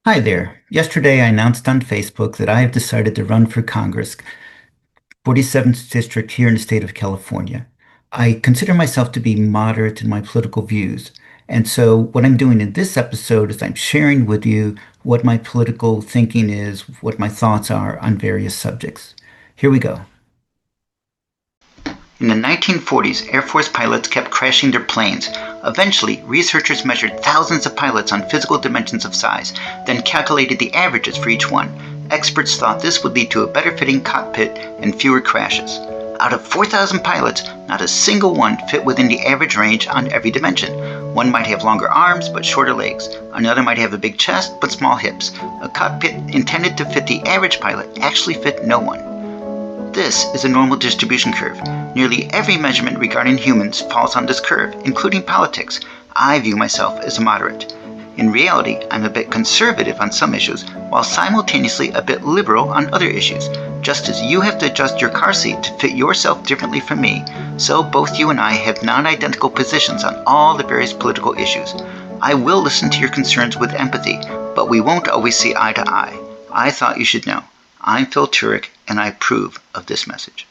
Hi there. Yesterday, I announced on Facebook that I have decided to run for Congress, 47th District here in the state of California. I consider myself to be moderate in my political views. And so, what I'm doing in this episode is I'm sharing with you what my political thinking is, what my thoughts are on various subjects. Here we go. In the 1940s, Air Force pilots kept crashing their planes. Eventually, researchers measured thousands of pilots on physical dimensions of size, then calculated the averages for each one. Experts thought this would lead to a better fitting cockpit and fewer crashes. Out of 4,000 pilots, not a single one fit within the average range on every dimension. One might have longer arms but shorter legs. Another might have a big chest but small hips. A cockpit intended to fit the average pilot actually fit no one. This is a normal distribution curve. Nearly every measurement regarding humans falls on this curve, including politics. I view myself as a moderate. In reality, I'm a bit conservative on some issues, while simultaneously a bit liberal on other issues. Just as you have to adjust your car seat to fit yourself differently from me, so both you and I have non-identical positions on all the various political issues. I will listen to your concerns with empathy, but we won't always see eye to eye. I thought you should know. I'm Phil Turek, and I approve of this message.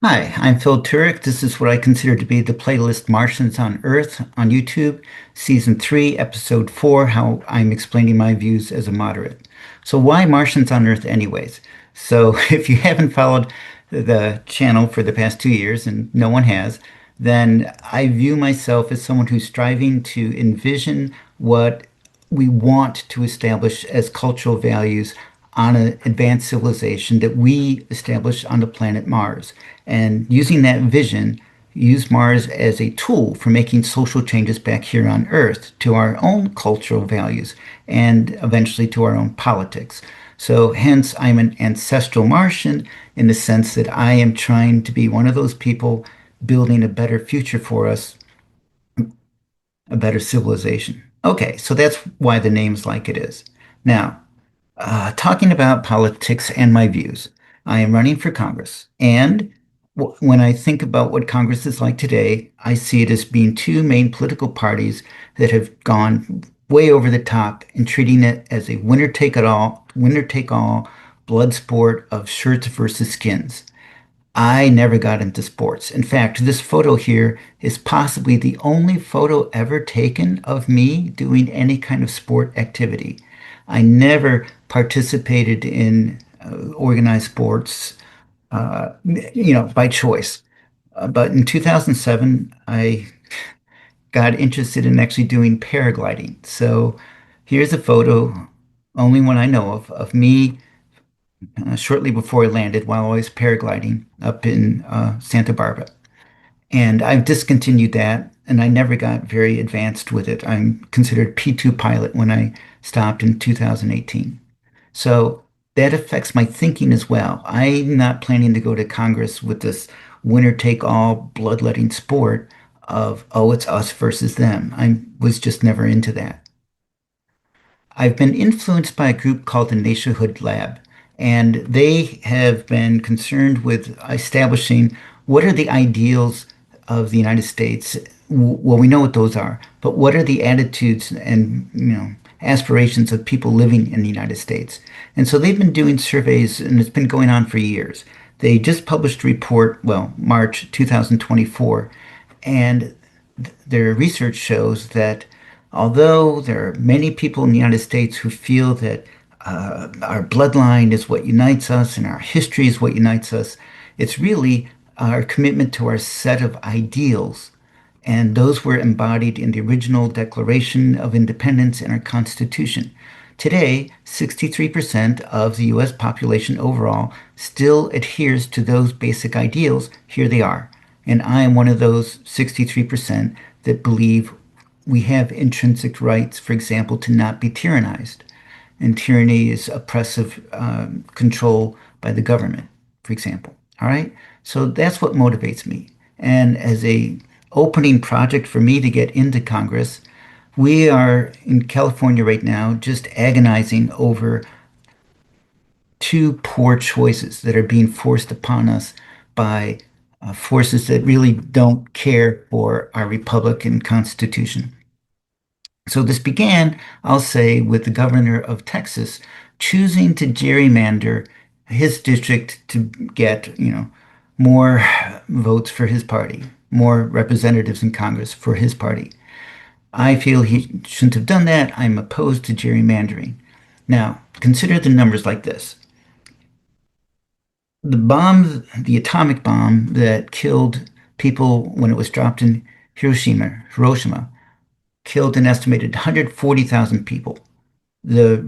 Hi, I'm Phil Turek. This is what I consider to be the playlist Martians on Earth on YouTube, Season 3, Episode 4, how I'm explaining my views as a moderate. So why Martians on Earth anyways? So if you haven't followed the channel for the past 2 years, and no one has, then I view myself as someone who's striving to envision what we want to establish as cultural values on an advanced civilization that we establish on the planet Mars. And using that vision, use Mars as a tool for making social changes back here on Earth to our own cultural values and eventually to our own politics. So hence, I'm an ancestral Martian in the sense that I am trying to be one of those people building a better future for us, a better civilization. Okay, so that's why the name's like it is. Now, talking about politics and my views, I am running for Congress. And when I think about what Congress is like today, I see it as being two main political parties that have gone way over the top and treating it as a winner take all blood sport of shirts versus skins. I never got into sports. In fact, this photo here is possibly the only photo ever taken of me doing any kind of sport activity. I never participated in organized sports, by choice. But in 2007, I got interested in actually doing paragliding. So here's a photo, only one I know of me shortly before I landed while I was paragliding up in Santa Barbara. And I've discontinued that, and I never got very advanced with it. I'm considered P2 pilot when I stopped in 2018. So that affects my thinking as well. I'm not planning to go to Congress with this winner take all bloodletting sport of, oh, it's us versus them. I was just never into that. I've been influenced by a group called the Nationhood Lab, and they have been concerned with establishing what are the ideals of the United States. Well, we know what those are, but what are the attitudes and aspirations of people living in the United States? And so they've been doing surveys, and it's been going on for years. They just published a report, well, March 2024, and their research shows that although there are many people in the United States who feel that our bloodline is what unites us and our history is what unites us, it's really our commitment to our set of ideals. And those were embodied in the original Declaration of Independence and our Constitution. Today, 63% of the US population overall still adheres to those basic ideals. Here they are. And I am one of those 63% that believe we have intrinsic rights, for example, to not be tyrannized. And tyranny is oppressive control by the government, for example. All right? So that's what motivates me. And as a opening project for me to get into Congress, we are in California right now just agonizing over two poor choices that are being forced upon us by forces that really don't care for our Republican Constitution. So this began, I'll say, with the governor of Texas choosing to gerrymander his district to get, more votes for his party, more representatives in Congress for his party. I feel he shouldn't have done that. I'm opposed to gerrymandering. Now, consider the numbers like this. The bomb, the atomic bomb that killed people when it was dropped in Hiroshima, killed an estimated 140,000 people. The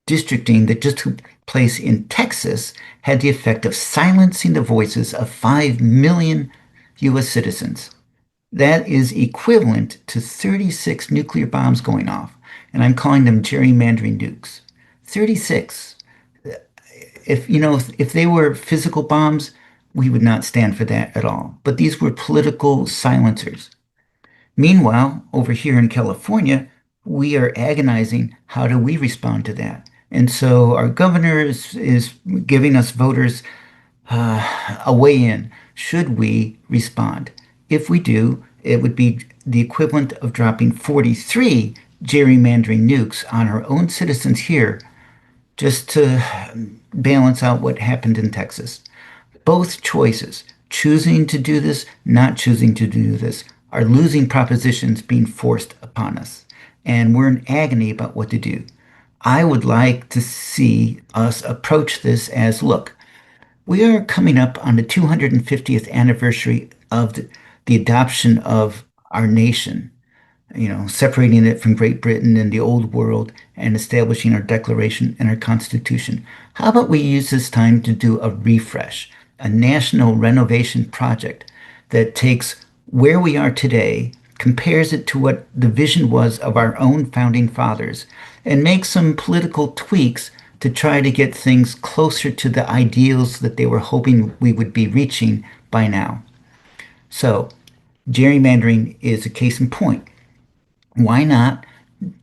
redistricting that just took place in Texas had the effect of silencing the voices of 5 million U.S. citizens. That is equivalent to 36 nuclear bombs going off, and I'm calling them gerrymandering nukes. 36. If they were physical bombs, we would not stand for that at all. But these were political silencers. Meanwhile, over here in California, we are agonizing how do we respond to that? And so our governor is giving us voters a way in. Should we respond? If we do, it would be the equivalent of dropping 43 gerrymandering nukes on our own citizens here just to balance out what happened in Texas. Both choices, choosing to do this, not choosing to do this, are losing propositions being forced upon us. And we're in agony about what to do. I would like to see us approach this as look, we are coming up on the 250th anniversary of the adoption of our nation, separating it from Great Britain and the old world and establishing our Declaration and our Constitution. How about we use this time to do a refresh, a national renovation project that takes where we are today, compares it to what the vision was of our own founding fathers, and makes some political tweaks to try to get things closer to the ideals that they were hoping we would be reaching by now. So, gerrymandering is a case in point. Why not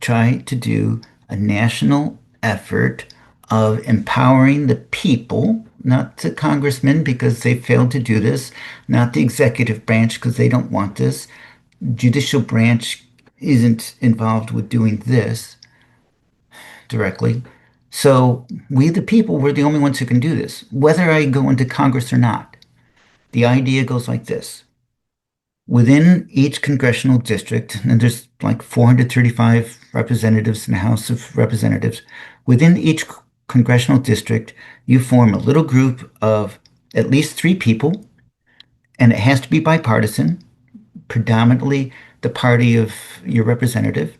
try to do a national effort of empowering the people, not the congressmen because they failed to do this, not the executive branch because they don't want this, judicial branch isn't involved with doing this directly. So we, the people, we're the only ones who can do this, whether I go into Congress or not. The idea goes like this. Within each congressional district, and there's like 435 representatives in the House of Representatives, within each congressional district, you form a little group of at least 3 people, and it has to be bipartisan, predominantly the party of your representative,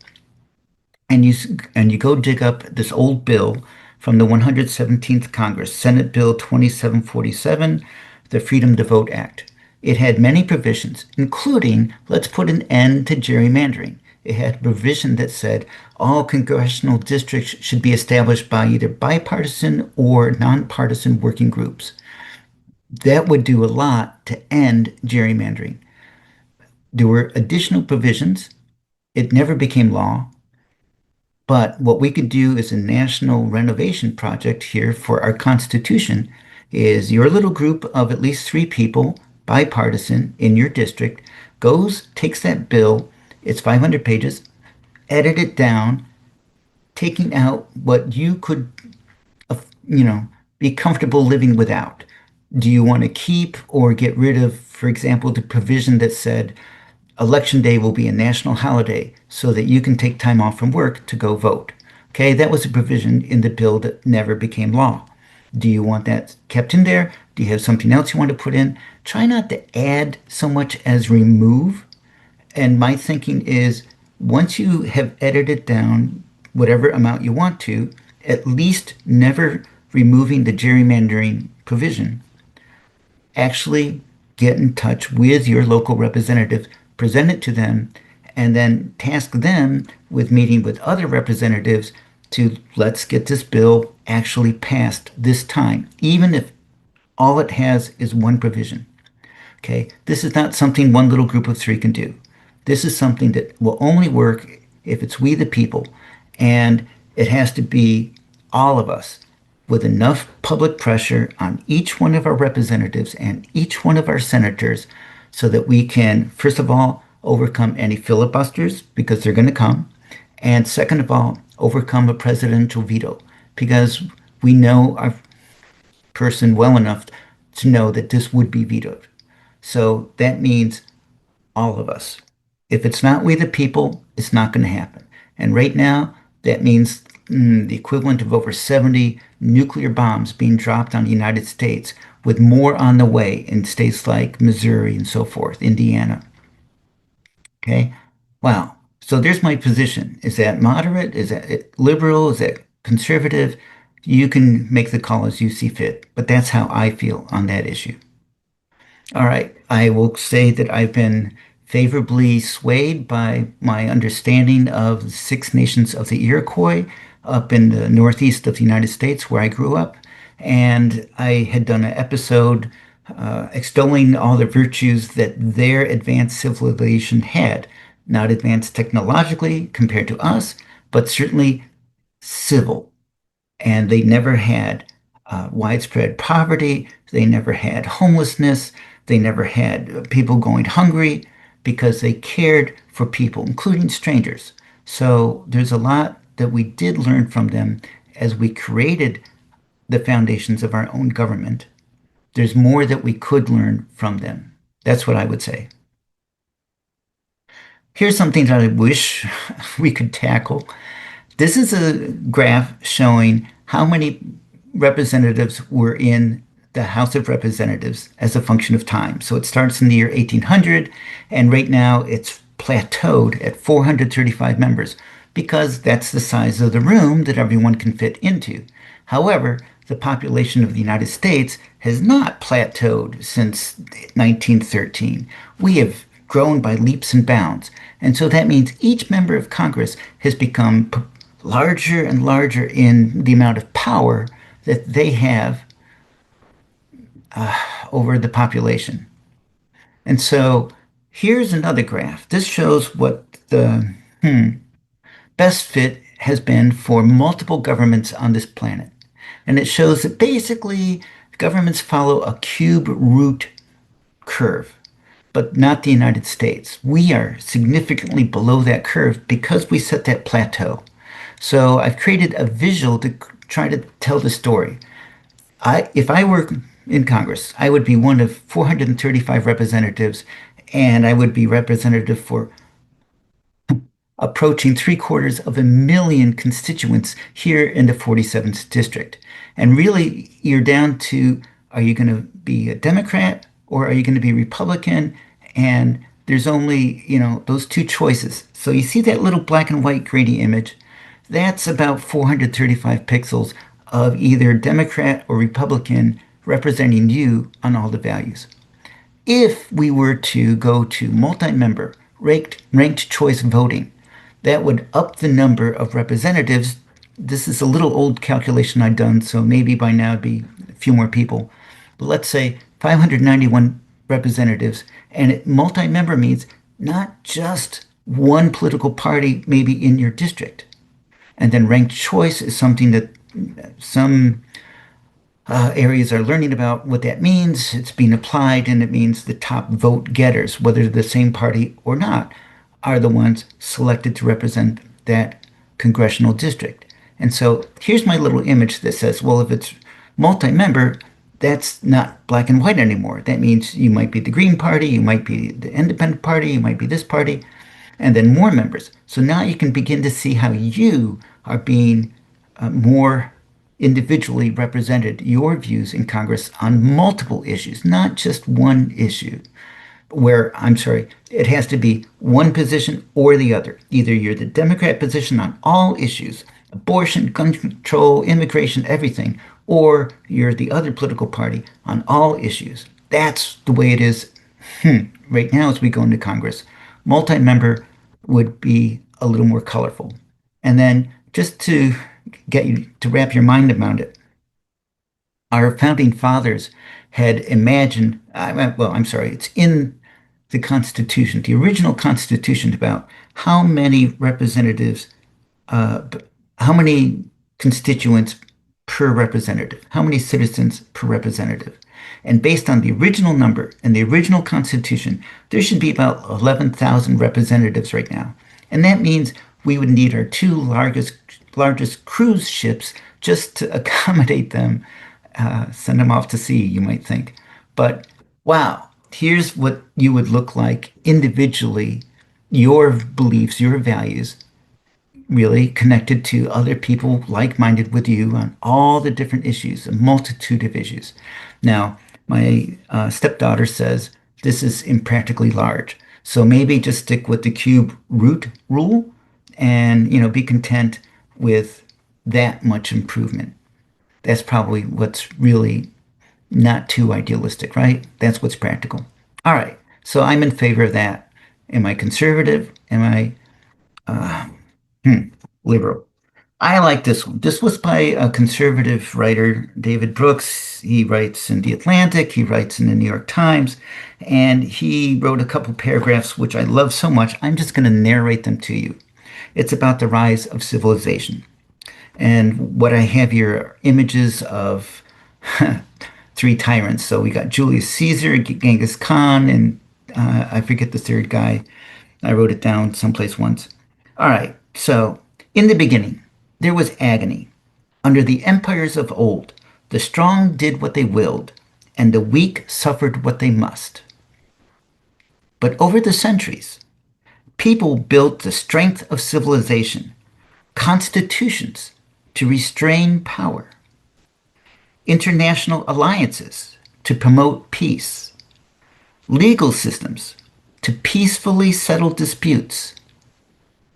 and you go dig up this old bill from the 117th Congress, Senate Bill 2747, the Freedom to Vote Act. It had many provisions, including let's put an end to gerrymandering. It had a provision that said all congressional districts should be established by either bipartisan or nonpartisan working groups. That would do a lot to end gerrymandering. There were additional provisions. It never became law. But what we could do as a national renovation project here for our Constitution is your little group of at least 3 people, bipartisan, in your district, takes that bill, it's 500 pages, edit it down, taking out what you could, be comfortable living without. Do you want to keep or get rid of, for example, the provision that said Election Day will be a national holiday so that you can take time off from work to go vote? Okay, that was a provision in the bill that never became law. Do you want that kept in there? Do you have something else you want to put in? Try not to add so much as remove. And my thinking is once you have edited down whatever amount you want to, at least never removing the gerrymandering provision, actually get in touch with your local representative, present it to them, and then task them with meeting with other representatives to let's get this bill actually passed this time, even if all it has is one provision. Okay, this is not something one little group of 3 can do. This is something that will only work if it's we the people, and it has to be all of us with enough public pressure on each one of our representatives and each one of our senators so that we can, first of all, overcome any filibusters because they're going to come. And second of all, overcome a presidential veto because we know our person well enough to know that this would be vetoed. So that means all of us. If it's not we the people, it's not going to happen. And right now, that means the equivalent of over 70 nuclear bombs being dropped on the United States, with more on the way in states like Missouri and so forth, Indiana. Okay. Wow. So there's my position. Is that moderate? Is that liberal? Is that conservative? You can make the call as you see fit, but that's how I feel on that issue. All right. I will say that I've been favorably swayed by my understanding of the Six Nations of the Iroquois up in the northeast of the United States where I grew up. And I had done an episode extolling all the virtues that their advanced civilization had. Not advanced technologically compared to us, but certainly civil, and they never had widespread poverty. They never had homelessness. They never had people going hungry because they cared for people, including strangers. So there's a lot that we did learn from them as we created the foundations of our own government. There's more that we could learn from them. That's what I would say. Here's something that I wish we could tackle. This is a graph showing how many representatives were in the House of Representatives as a function of time. So it starts in the year 1800, and right now it's plateaued at 435 members because that's the size of the room that everyone can fit into. However, the population of the United States has not plateaued since 1913. We have grown by leaps and bounds. And so that means each member of Congress has become larger and larger in the amount of power that they have over the population. And so here's another graph. This shows what the best fit has been for multiple governments on this planet. And it shows that basically governments follow a cube root curve, but not the United States. We are significantly below that curve because we set that plateau. So I've created a visual to try to tell the story. If I were in Congress, I would be one of 435 representatives, and I would be representative for approaching 750,000 constituents here in the 47th district. And really, you're down to, are you going to be a Democrat or are you going to be Republican? And there's only, those two choices. So you see that little black and white grainy image? That's about 435 pixels of either Democrat or Republican representing you on all the values. If we were to go to multi-member ranked choice voting, that would up the number of representatives. This is a little old calculation I've done, so maybe by now it'd be a few more people. But let's say 591 representatives, and multi-member means not just one political party maybe in your district. And then ranked choice is something that some areas are learning about what that means. It's being applied, and it means the top vote getters, whether they're the same party or not, are the ones selected to represent that congressional district. And so here's my little image that says, well, if it's multi-member, that's not black and white anymore. That means you might be the Green Party, you might be the Independent Party, you might be this party, and then more members. So now you can begin to see how you are being more individually represented, your views in Congress on multiple issues, not just one issue. Where, I'm sorry, it has to be one position or the other. Either you're the Democrat position on all issues, abortion, gun control, immigration, everything, or you're the other political party on all issues. That's the way it is right now as we go into Congress. Multi-member would be a little more colorful. And then just to get you to wrap your mind around it, our founding fathers had imagined, I'm sorry, it's in the Constitution, the original Constitution, about how many representatives, how many constituents per representative, how many citizens per representative. And based on the original number and the original Constitution, there should be about 11,000 representatives right now. And that means we would need our two largest cruise ships just to accommodate them, send them off to sea, you might think. But wow, here's what you would look like individually, your beliefs, your values, really connected to other people like-minded with you on all the different issues, a multitude of issues. Now, my stepdaughter says this is impractically large. So maybe just stick with the cube root rule and, be content with that much improvement. That's probably what's really not too idealistic, right? That's what's practical. All right. So I'm in favor of that. Am I conservative? Am I liberal? I like this one. This was by a conservative writer, David Brooks. He writes in The Atlantic, he writes in the New York Times, and he wrote a couple paragraphs which I love so much. I'm just going to narrate them to you. It's about the rise of civilization. And what I have here are images of three tyrants. So we got Julius Caesar, Genghis Khan, and I forget the third guy. I wrote it down someplace once. All right. So in the beginning, there was agony. Under the empires of old, the strong did what they willed, and the weak suffered what they must. But over the centuries, people built the strength of civilization, constitutions to restrain power, international alliances to promote peace, legal systems to peacefully settle disputes,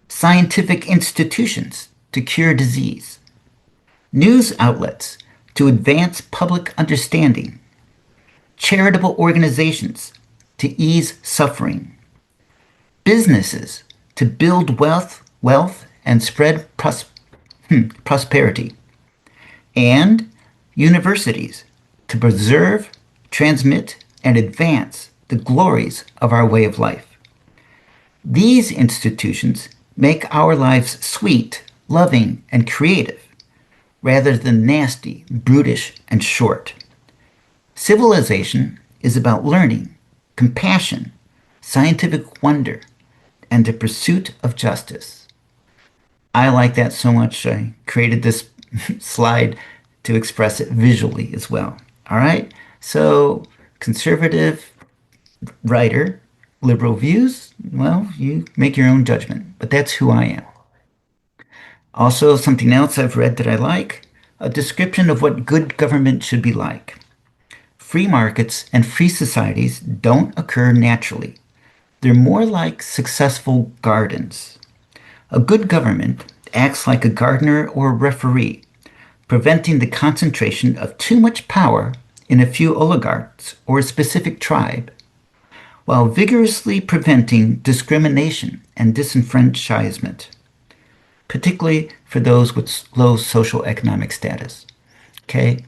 scientific institutions to cure disease, news outlets to advance public understanding, charitable organizations to ease suffering, businesses to build wealth and spread prosperity, and universities to preserve, transmit, and advance the glories of our way of life. These institutions make our lives sweet, loving, and creative, rather than nasty, brutish, and short. Civilization is about learning, compassion, scientific wonder, and the pursuit of justice. I like that so much, I created this slide to express it visually as well. All right? So, conservative writer, liberal views, well, you make your own judgment, but that's who I am. Also, something else I've read that I like, a description of what good government should be like. Free markets and free societies don't occur naturally. They're more like successful gardens. A good government acts like a gardener or referee, preventing the concentration of too much power in a few oligarchs or a specific tribe, while vigorously preventing discrimination and disenfranchisement, particularly for those with low social economic status. Okay?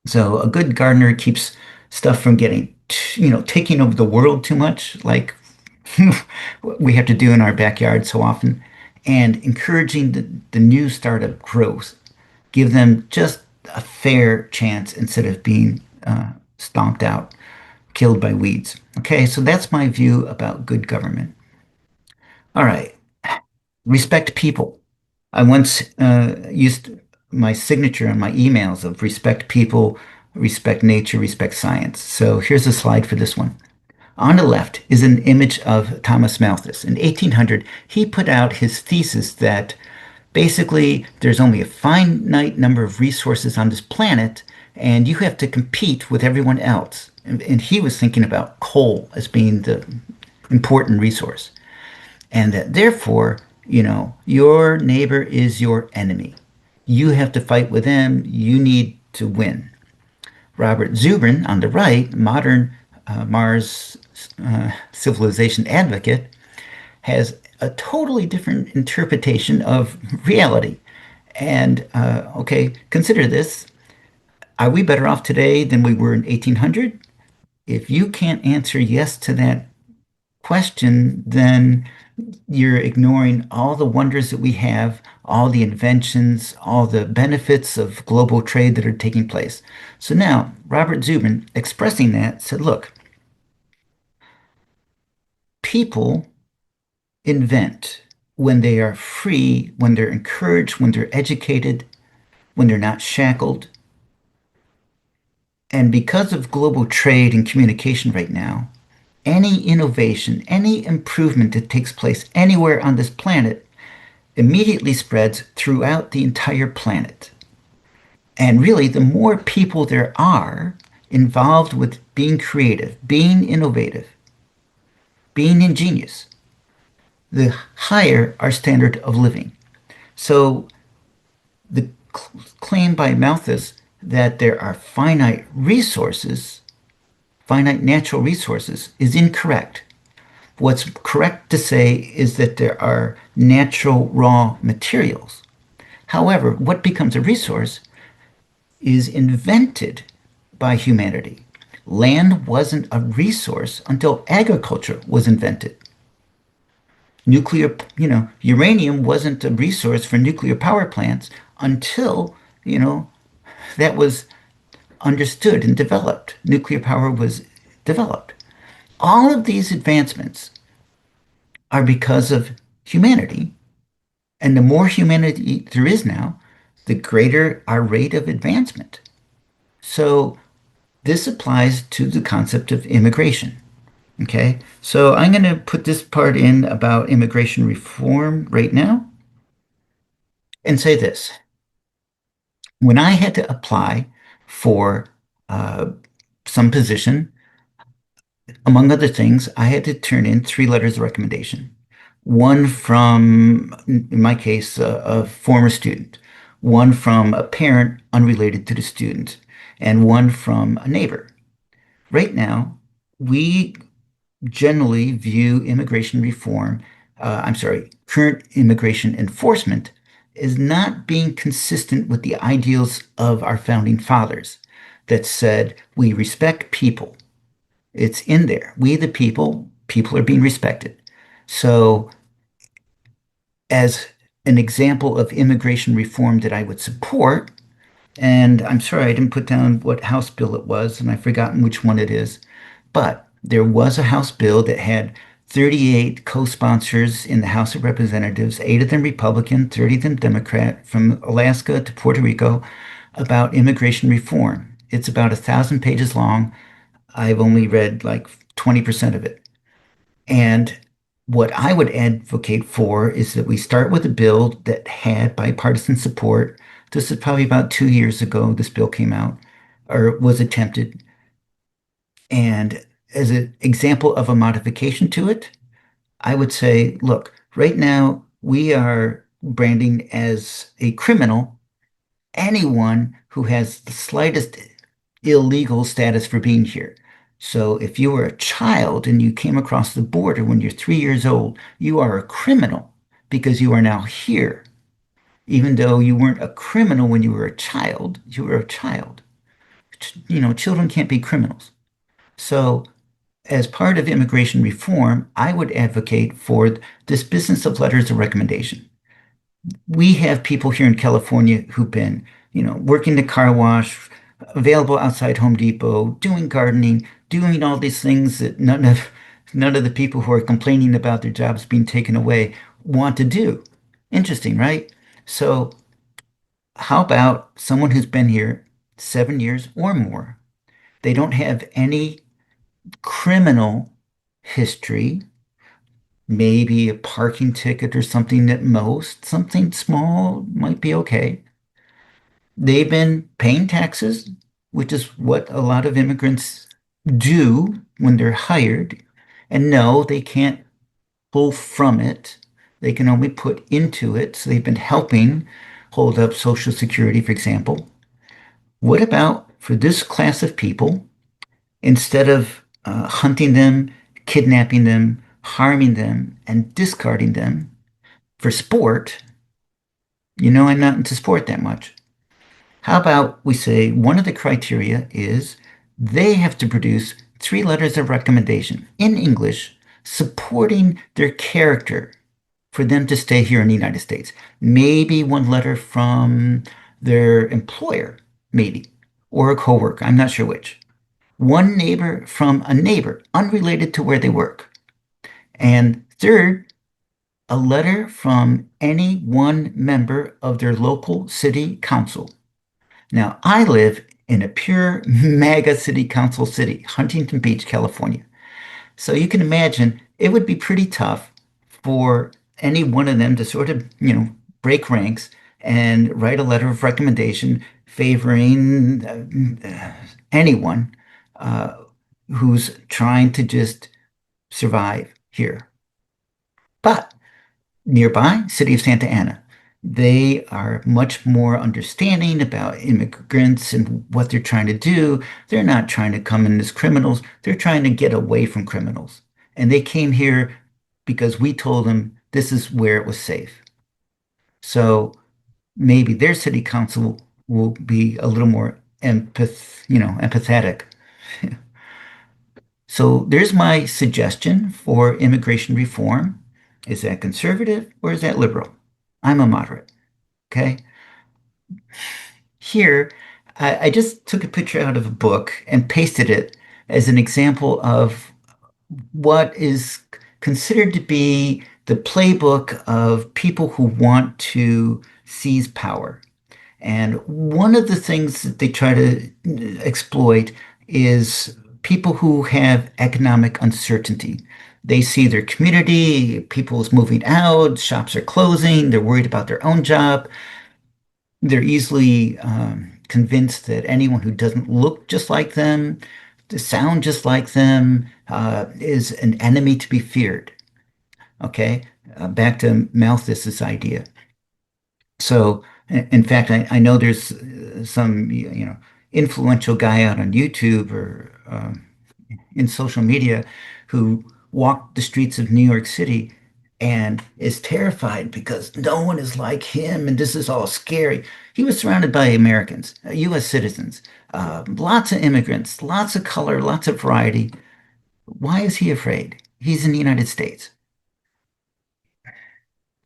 So a good gardener keeps stuff from getting, taking over the world too much, like we have to do in our backyard so often, and encouraging the new startup growth. Give them just a fair chance instead of being stomped out, killed by weeds. Okay, so that's my view about good government. All right, respect people. I once used my signature on my emails of respect people, respect nature, respect science. So here's a slide for this one. On the left is an image of Thomas Malthus. In 1800, he put out his thesis that basically there's only a finite number of resources on this planet, and you have to compete with everyone else. And he was thinking about coal as being the important resource. And that therefore, your neighbor is your enemy. You have to fight with them. You need to win. Robert Zubrin, on the right, modern Mars civilization advocate, has a totally different interpretation of reality. And, consider this. Are we better off today than we were in 1800? If you can't answer yes to that question, then you're ignoring all the wonders that we have, all the inventions, all the benefits of global trade that are taking place. So now, Robert Zubrin, expressing that, said, look, people invent when they are free, when they're encouraged, when they're educated, when they're not shackled. And because of global trade and communication right now, any innovation, any improvement that takes place anywhere on this planet immediately spreads throughout the entire planet. And really, the more people there are involved with being creative, being innovative, being ingenious, the higher our standard of living. So the claim by Malthus that there are finite resources, finite natural resources, is incorrect. What's correct to say is that there are natural raw materials. However, what becomes a resource is invented by humanity. Land wasn't a resource until agriculture was invented. Nuclear, uranium wasn't a resource for nuclear power plants until, that was understood and developed. Nuclear power was developed. All of these advancements are because of humanity. And the more humanity there is now, the greater our rate of advancement. So this applies to the concept of immigration. Okay, so I'm going to put this part in about immigration reform right now and say this. When I had to apply for uh, some position, among other things, I had to turn in 3 letters of recommendation. One from, in my case, a former student, one from a parent unrelated to the student, and one from a neighbor. Right now, we generally view immigration reform, current immigration enforcement, as not being consistent with the ideals of our founding fathers that said we respect people. It's in there. We, the people are being respected. So, as an example of immigration reform that I would support, and I'm sorry I didn't put down what House bill it was, and I've forgotten which one it is, but there was a House bill that had 38 co-sponsors in the House of Representatives, 8 of them Republican, 30 of them Democrat, from Alaska to Puerto Rico, about immigration reform. It's about 1,000 pages long. I've only read like 20% of it. And what I would advocate for is that we start with a bill that had bipartisan support. This is probably about 2 years ago, this bill came out or was attempted. And as an example of a modification to it, I would say, look, right now we are branding as a criminal anyone who has the slightest illegal status for being here. So if you were a child and you came across the border when you're 3 years old, you are a criminal because you are now here. Even though you weren't a criminal when you were a child, you were a child. Children can't be criminals. So as part of immigration reform, I would advocate for this business of letters of recommendation. We have people here in California who've been, working the car wash, available outside Home Depot, doing gardening, doing all these things that none of the people who are complaining about their jobs being taken away want to do. Interesting, right? So how about someone who's been here 7 years or more? They don't have any criminal history, maybe a parking ticket or something at most, something small might be okay. They've been paying taxes, which is what a lot of immigrants do when they're hired. And no, they can't pull from it. They can only put into it. So they've been helping hold up Social Security, for example. What about for this class of people, instead of hunting them, kidnapping them, harming them, and discarding them for sport? I'm not into sport that much. How about we say one of the criteria is they have to produce 3 letters of recommendation in English supporting their character for them to stay here in the United States. Maybe one letter from their employer, maybe, or a coworker. I'm not sure which. One neighbor from a neighbor, unrelated to where they work. And third, a letter from any one member of their local city council. Now, I live in a pure mega city council city, Huntington Beach, California. So you can imagine it would be pretty tough for any one of them to sort of, break ranks and write a letter of recommendation favoring anyone uh, who's trying to just survive here. But nearby, city of Santa Ana, they are much more understanding about immigrants and what they're trying to do. They're not trying to come in as criminals. They're trying to get away from criminals. And they came here because we told them this is where it was safe. So maybe their city council will be a little more empathetic. So there's my suggestion for immigration reform. Is that conservative or is that liberal? I'm a moderate. Okay. Here, I just took a picture out of a book and pasted it as an example of what is considered to be the playbook of people who want to seize power. And one of the things that they try to exploit is people who have economic uncertainty. They see their community, people is moving out, shops are closing, they're worried about their own job. They're easily convinced that anyone who doesn't look just like them, to sound just like them, is an enemy to be feared. Okay, back to Malthus's idea. So, in fact, I know there's some, influential guy out on YouTube or in social media who walked the streets of New York City and is terrified because no one is like him and this is all scary. He was surrounded by Americans, U.S. citizens, lots of immigrants, lots of color, lots of variety. Why is he afraid? He's in the United States.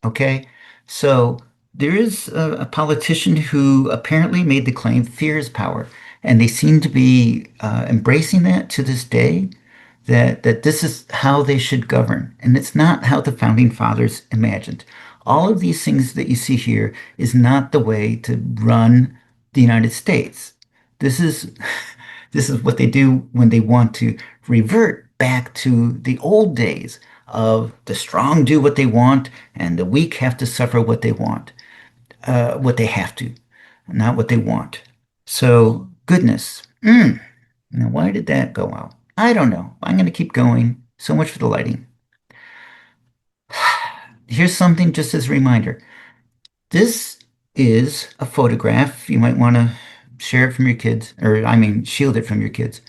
Okay. So there is a politician who apparently made the claim fear is power. And they seem to be embracing that to this day, that this is how they should govern. And it's not how the founding fathers imagined. All of these things that you see here is not the way to run the United States. This is this is what they do when they want to revert back to the old days of the strong do what they want and the weak have to suffer what they want, what they have to, not what they want. So, goodness. Now, why did that go out? I don't know. I'm going to keep going. So much for the lighting. Here's something just as a reminder. This is a photograph. You might want to share it from your kids, or I mean, shield it from your kids.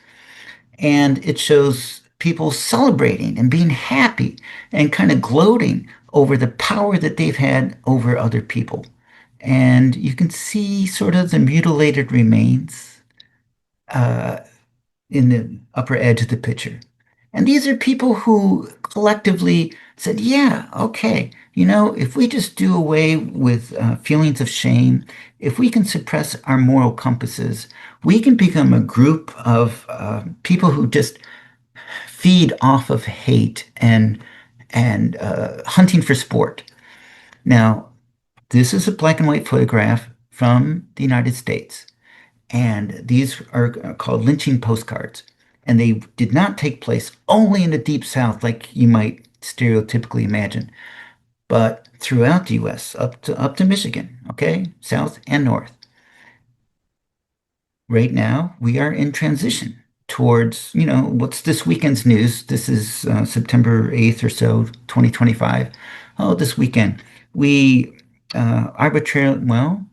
And it shows people celebrating and being happy and kind of gloating over the power that they've had over other people. And you can see sort of the mutilated remains uh, in the upper edge of the picture. And these are people who collectively said, yeah, okay, if we just do away with feelings of shame, if we can suppress our moral compasses, we can become a group of people who just feed off of hate and hunting for sport. Now, this is a black and white photograph from the United States. And these are called lynching postcards. And they did not take place only in the Deep South, like you might stereotypically imagine, but throughout the U.S., up to Michigan, okay, South and North. Right now, we are in transition towards, what's this weekend's news? This is September 8th or so, 2025. Oh, this weekend, we arbitrarily, well,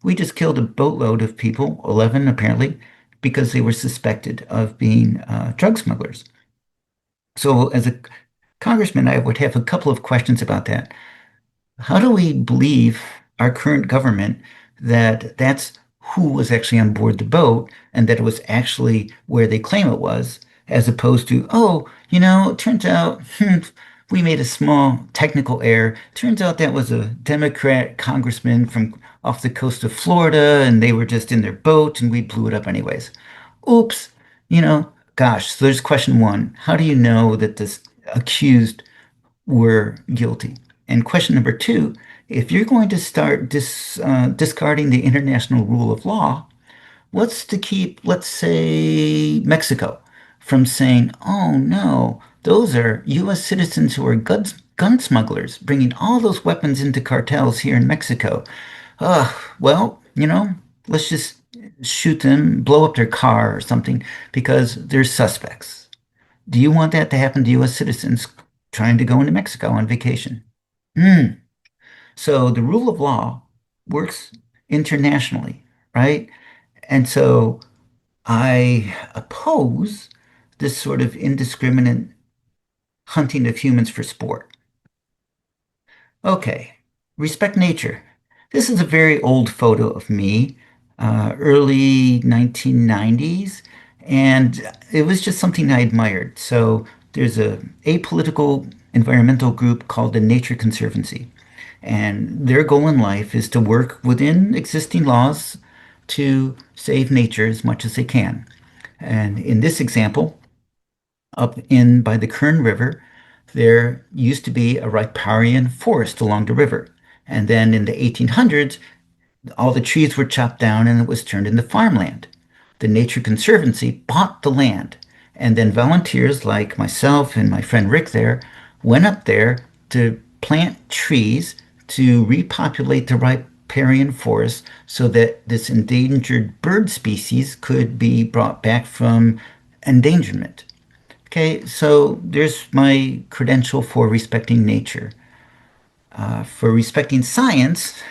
we just killed a boatload of people, 11 apparently, because they were suspected of being drug smugglers. So, as a congressman, I would have a couple of questions about that. How do we believe our current government that that's who was actually on board the boat and that it was actually where they claim it was? as opposed to, oh, it turns out we made a small technical error. Turns out that was a Democrat congressman from off the coast of Florida, and they were just in their boat, and we blew it up anyways. Oops, gosh. So there's question one. How do you know that this accused were guilty? And question number two, if you're going to start discarding the international rule of law, what's to keep, let's say, Mexico from saying, oh no, those are U.S. citizens who are gun smugglers, bringing all those weapons into cartels here in Mexico. Well, let's just shoot them, blow up their car or something because they're suspects. Do you want that to happen to U.S. citizens trying to go into Mexico on vacation? Hmm. So the rule of law works internationally, right? And so I oppose this sort of indiscriminate hunting of humans for sport. Okay, respect nature. This is a very old photo of me, early 1990s, and it was just something I admired. So there's a apolitical environmental group called the Nature Conservancy, and their goal in life is to work within existing laws to save nature as much as they can. And in this example, up in by the Kern River, there used to be a riparian forest along the river. And then in the 1800s, all the trees were chopped down and it was turned into farmland. The Nature Conservancy bought the land, and then volunteers like myself and my friend Rick there went up there to plant trees to repopulate the riparian forest so that this endangered bird species could be brought back from endangerment. Okay, so there's my credential for respecting nature. For respecting science,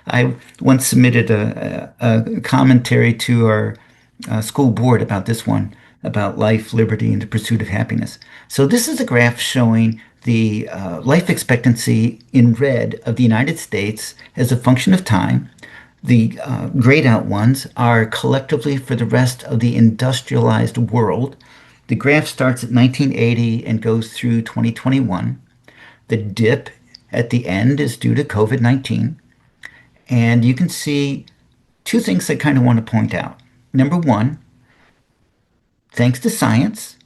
I once submitted a commentary to our school board about this one, about life, liberty, and the pursuit of happiness. So this is a graph showing the life expectancy in red of the United States as a function of time. The grayed out ones are collectively for the rest of the industrialized world. The graph starts at 1980 and goes through 2021. The dip at the end is due to COVID-19. And you can see two things I kind of want to point out. Number one, thanks to science,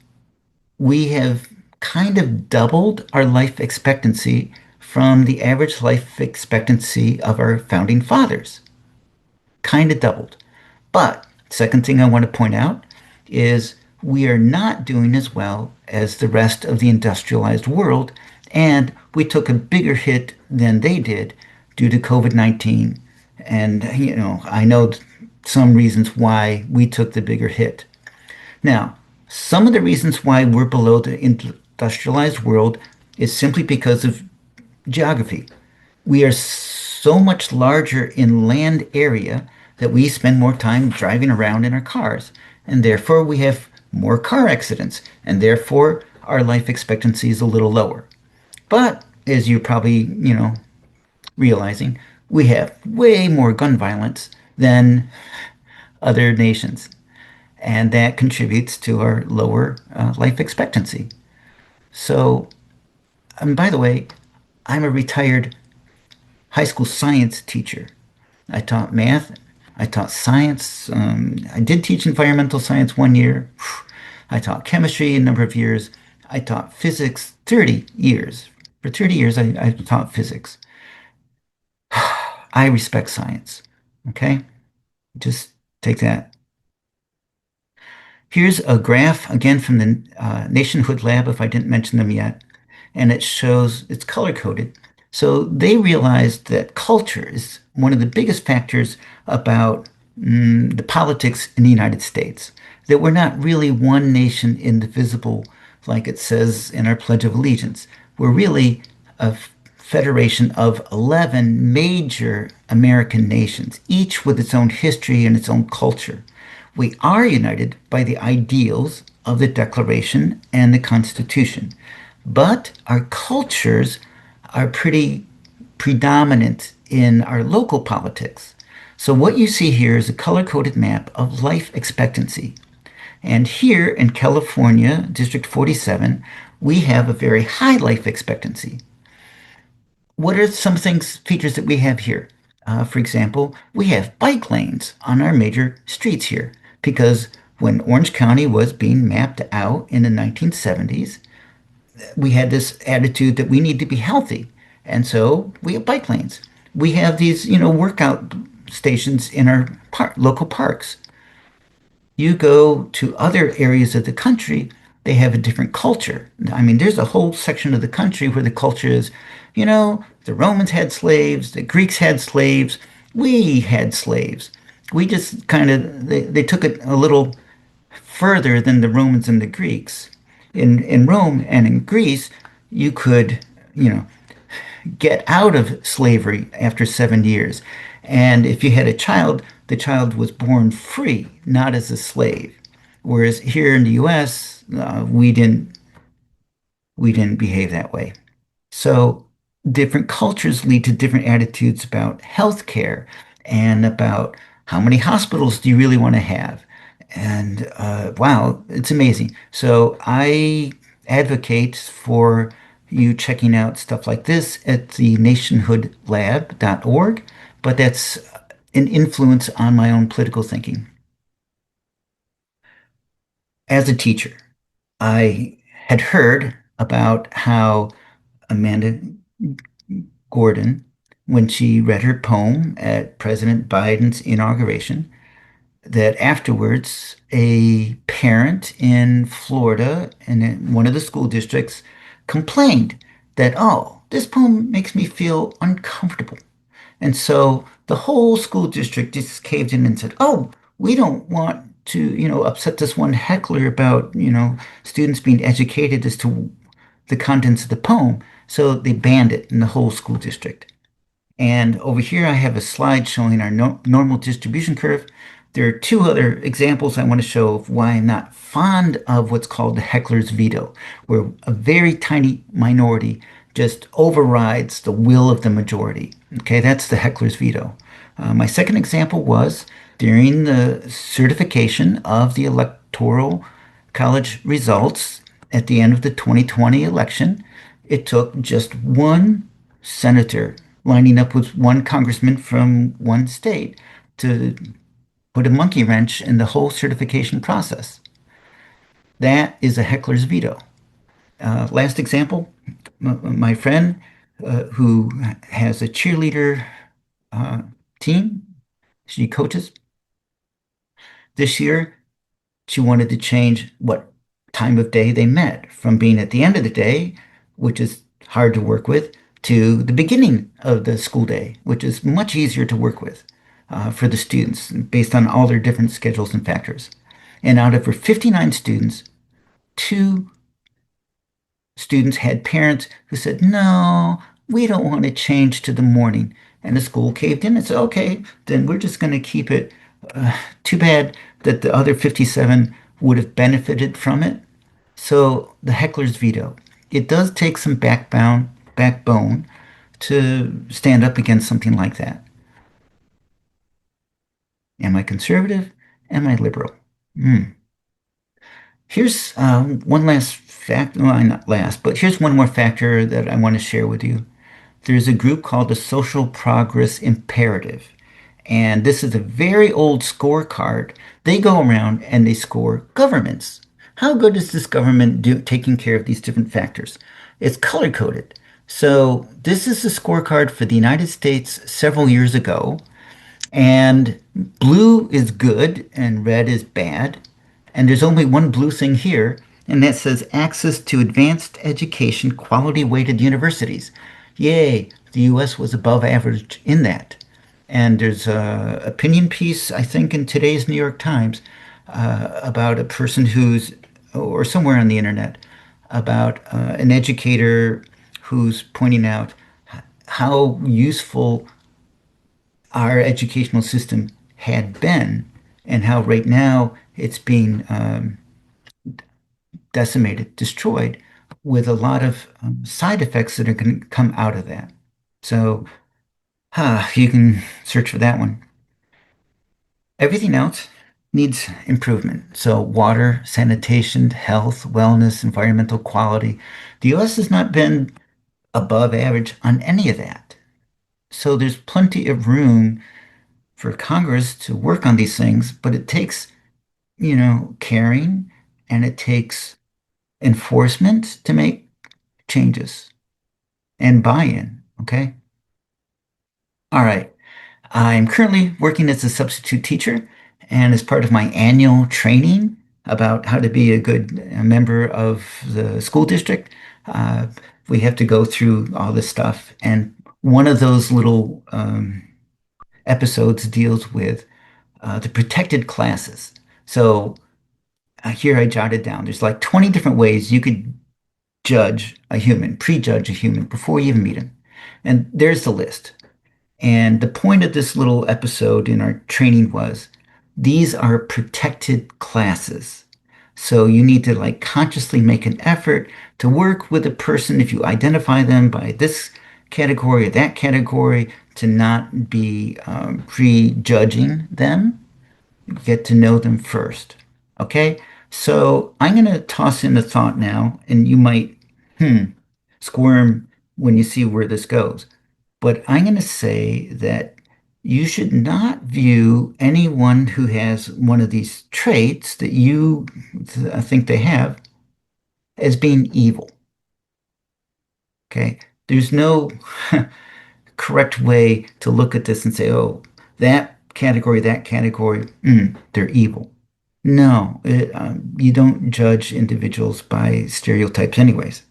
we have kind of doubled our life expectancy from the average life expectancy of our founding fathers. Kind of doubled. But second thing I want to point out is we are not doing as well as the rest of the industrialized world, and we took a bigger hit than they did due to COVID-19. And, I know some reasons why we took the bigger hit. Now, some of the reasons why we're below the industrialized world is simply because of geography. We are so much larger in land area that we spend more time driving around in our cars, and therefore we have more car accidents, and therefore our life expectancy is a little lower. But as you're probably, realizing, we have way more gun violence than other nations, and that contributes to our lower life expectancy. So, and by the way, I'm a retired high school science teacher. I taught math. I taught science. I did teach environmental science 1 year. I taught chemistry a number of years. I taught physics 30 years. For 30 years, I taught physics. I respect science. Okay? Just take that. Here's a graph, again, from the Nationhood Lab, if I didn't mention them yet. And it shows, it's color-coded. So they realized that culture is one of the biggest factors about the politics in the United States. That we're not really one nation indivisible, like it says in our Pledge of Allegiance. We're really a federation of 11 major American nations, each with its own history and its own culture. We are united by the ideals of the Declaration and the Constitution, but our cultures are pretty predominant in our local politics. So what you see here is a color-coded map of life expectancy. And here in California, District 47, we have a very high life expectancy. What are some things, features that we have here? For example, we have bike lanes on our major streets here because when Orange County was being mapped out in the 1970s, we had this attitude that we need to be healthy. And so we have bike lanes. We have these, workout stations in our local parks. You go to other areas of the country, they have a different culture. I mean, there's a whole section of the country where the culture is, the Romans had slaves, the Greeks had slaves, we had slaves. We just kind of, they took it a little further than the Romans and the Greeks. In Rome and in Greece, you could, you know, get out of slavery after 7 years. And if you had a child, the child was born free, not as a slave. Whereas here in the U.S., we didn't behave that way. So different cultures lead to different attitudes about healthcare and about how many hospitals do you really want to have. And wow, it's amazing. So I advocate for you checking out stuff like this at the nationhoodlab.org, but that's an influence on my own political thinking. As a teacher, I had heard about how Amanda Gordon, when she read her poem at President Biden's inauguration, that afterwards a parent in Florida in one of the school districts complained that, oh, this poem makes me feel uncomfortable. And so the whole school district just caved in and said, oh, we don't want to, upset this one heckler about, students being educated as to the contents of the poem. So they banned it in the whole school district. And over here, I have a slide showing our normal distribution curve. There are two other examples I want to show of why I'm not fond of what's called the heckler's veto, where a very tiny minority just overrides the will of the majority. Okay, that's the heckler's veto. My second example was during the certification of the Electoral College results at the end of the 2020 election. It took just one senator lining up with one congressman from one state to put a monkey wrench in the whole certification process. That is a heckler's veto. Last example, my friend who has a cheerleader uh, team, she coaches. This year, she wanted to change what time of day they met from being at the end of the day, which is hard to work with, to the beginning of the school day, which is much easier to work with for the students based on all their different schedules and factors. And out of her 59 students, two students had parents who said, no, we don't want to change to the morning. And the school caved in and said, okay, then we're just going to keep it. Too bad that the other 57 would have benefited from it. So the heckler's veto. It does take some backbone to stand up against something like that. Am I conservative? Am I liberal? Hmm. Here's one last fact. Well, not last, but here's one more factor that I want to share with you. There's a group called the Social Progress Imperative. And this is a very old scorecard. They go around and they score governments. How good is this government taking care of these different factors? It's color coded. So this is the scorecard for the United States several years ago. And blue is good and red is bad. And there's only one blue thing here, and that says access to advanced education, quality weighted universities. Yay, the US was above average in that. And there's an opinion piece, I think, in today's New York Times about a person who's, or somewhere on the internet, about an educator who's pointing out how useful our educational system had been and how right now it's being decimated, destroyed, with a lot of side effects that are going to come out of that. So you can search for that one. Everything else, needs improvement. So water, sanitation, health, wellness, environmental quality. The U.S. has not been above average on any of that. So there's plenty of room for Congress to work on these things, but it takes, caring and it takes enforcement to make changes and buy-in. Okay. All right. I'm currently working as a substitute teacher, and as part of my annual training about how to be a good member of the school district, uh, we have to go through all this stuff. And one of those little episodes deals with the protected classes. So here I jotted down there's like 20 different ways you could judge a human, prejudge a human before you even meet him. And there's the list. And the point of this little episode in our training was these are protected classes. So you need to like consciously make an effort to work with a person if you identify them by this category or that category to not be prejudging them, get to know them first. Okay? So I'm going to toss in a thought now, and you might, squirm when you see where this goes. But I'm going to say that you should not view anyone who has one of these traits that you think they have as being evil. Okay? There's no correct way to look at this and say, oh, that category, they're evil. No, you don't judge individuals by stereotypes, anyways.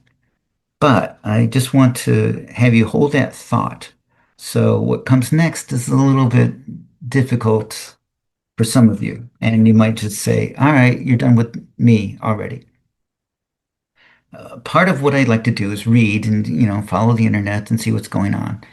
But I just want to have you hold that thought. So what comes next is a little bit difficult for some of you. And you might just say, all right, you're done with me already. Part of what I like to do is read and, follow the internet and see what's going on.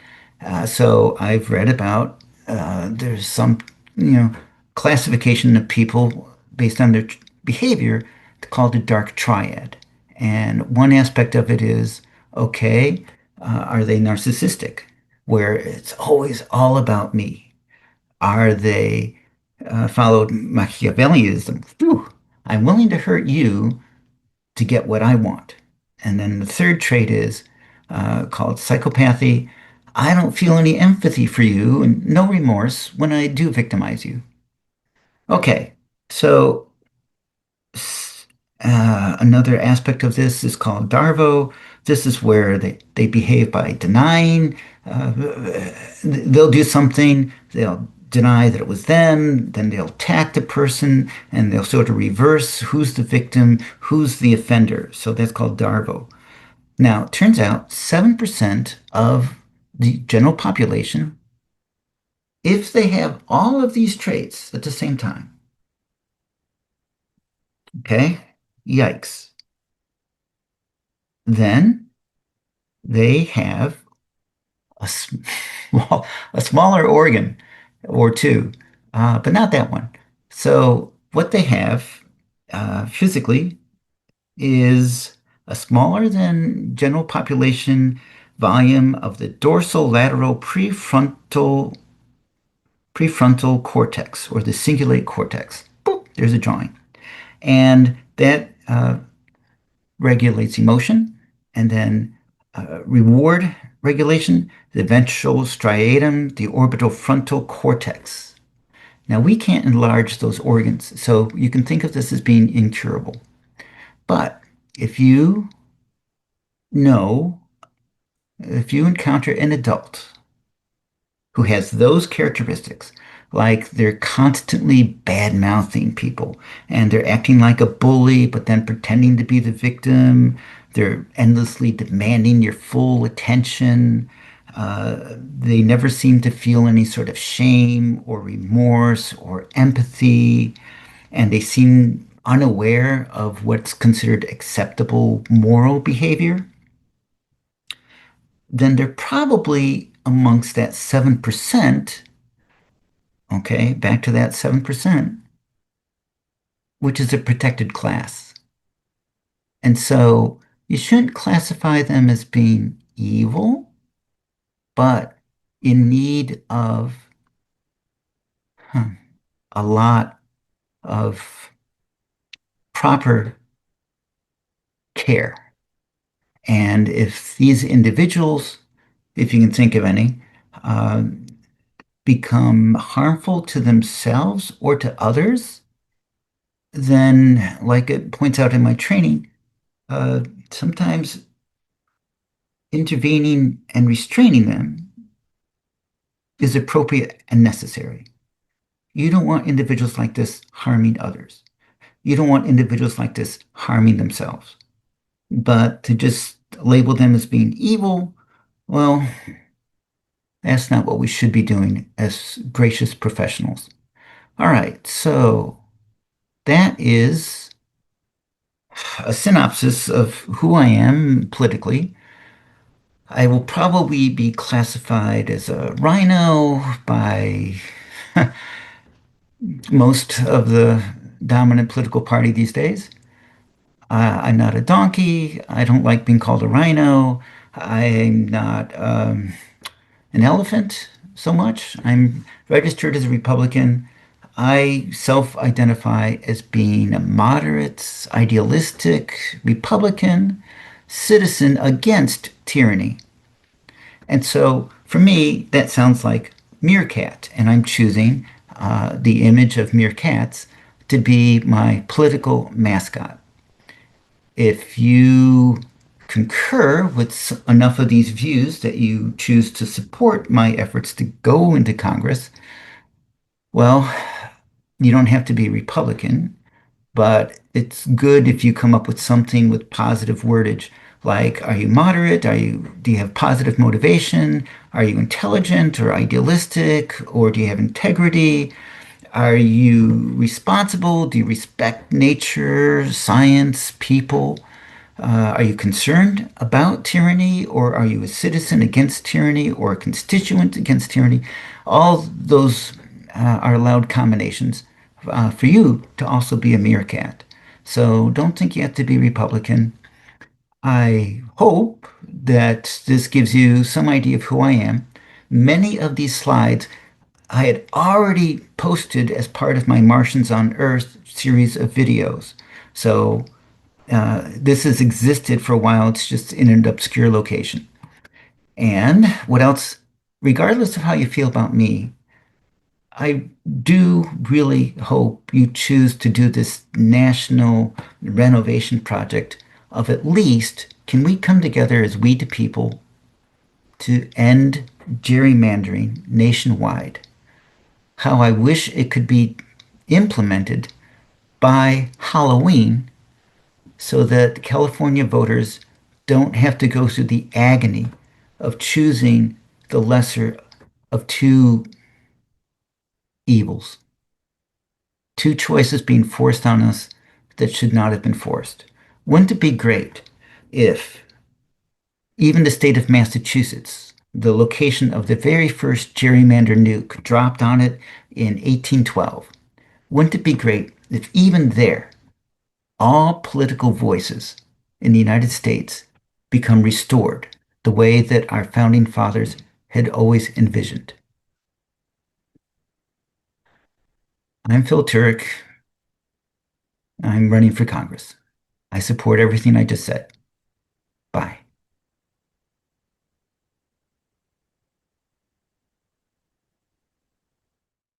So I've read about there's some, you know, classification of people based on their behavior called the dark triad. And one aspect of it is, okay, are they narcissistic, where it's always all about me? Are they followed Machiavellianism? Whew, I'm willing to hurt you to get what I want. And then the third trait is called psychopathy. I don't feel any empathy for you and no remorse when I do victimize you. Okay, so another aspect of this is called Darvo. This is where they behave by denying. They'll do something, they'll deny that it was them, then they'll attack the person, and they'll sort of reverse who's the victim, who's the offender. So that's called Darvo. Now, it turns out 7% of the general population, if they have all of these traits at the same time, okay, yikes, then they have a small, a smaller organ or two, but not that one. So what they have physically is a smaller than general population volume of the dorsolateral prefrontal cortex or the cingulate cortex. Boop, there's a drawing. And that regulates emotion and then reward regulation, the ventral striatum, the orbital frontal cortex. Now, we can't enlarge those organs, so you can think of this as being incurable. But if you know, if you encounter an adult who has those characteristics, like they're constantly bad-mouthing people and they're acting like a bully, but then pretending to be the victim. They're endlessly demanding your full attention. They never seem to feel any sort of shame or remorse or empathy, and they seem unaware of what's considered acceptable moral behavior. Then they're probably amongst that 7%. Okay, back to that 7%, which is a protected class. And so you shouldn't classify them as being evil, but in need of huh, a lot of proper care. And if these individuals, if you can think of any, uh, become harmful to themselves or to others, then, like it points out in my training, uh, sometimes intervening and restraining them is appropriate and necessary. You don't want individuals like this harming others. You don't want individuals like this harming themselves. But to just label them as being evil, well, that's not what we should be doing as gracious professionals. All right, so that is a synopsis of who I am politically. I will probably be classified as a rhino by most of the dominant political party these days. I'm not a donkey. I don't like being called a rhino. I'm not an elephant so much. I'm registered as a Republican. I self-identify as being a moderate, idealistic Republican citizen against tyranny. And so for me, that sounds like meerkat, and I'm choosing the image of meerkats to be my political mascot. If you concur with enough of these views that you choose to support my efforts to go into Congress, well, you don't have to be Republican, but it's good if you come up with something with positive wordage. Like, are you moderate? Do you have positive motivation? Are you intelligent or idealistic? Or do you have integrity? Are you responsible? Do you respect nature, science, people? Are you concerned about tyranny, or are you a citizen against tyranny, or a constituent against tyranny? All those are allowed combinations for you to also be a meerkat. So don't think you have to be Republican. I hope that this gives you some idea of who I am. Many of these slides I had already posted as part of my Martians on Earth series of videos. So this has existed for a while. It's just in an obscure location. And what else? Regardless of how you feel about me, I do really hope you choose to do this national renovation project of at least, can we come together as we the people to end gerrymandering nationwide? How I wish it could be implemented by Halloween so that California voters don't have to go through the agony of choosing the lesser of two evils, two choices being forced on us that should not have been forced. Wouldn't it be great if even the state of Massachusetts, the location of the very first gerrymander nuke, dropped on it in 1812? Wouldn't it be great if even there all political voices in the United States become restored the way that our founding fathers had always envisioned? I'm Phil Turek. I'm running for Congress. I support everything I just said. Bye.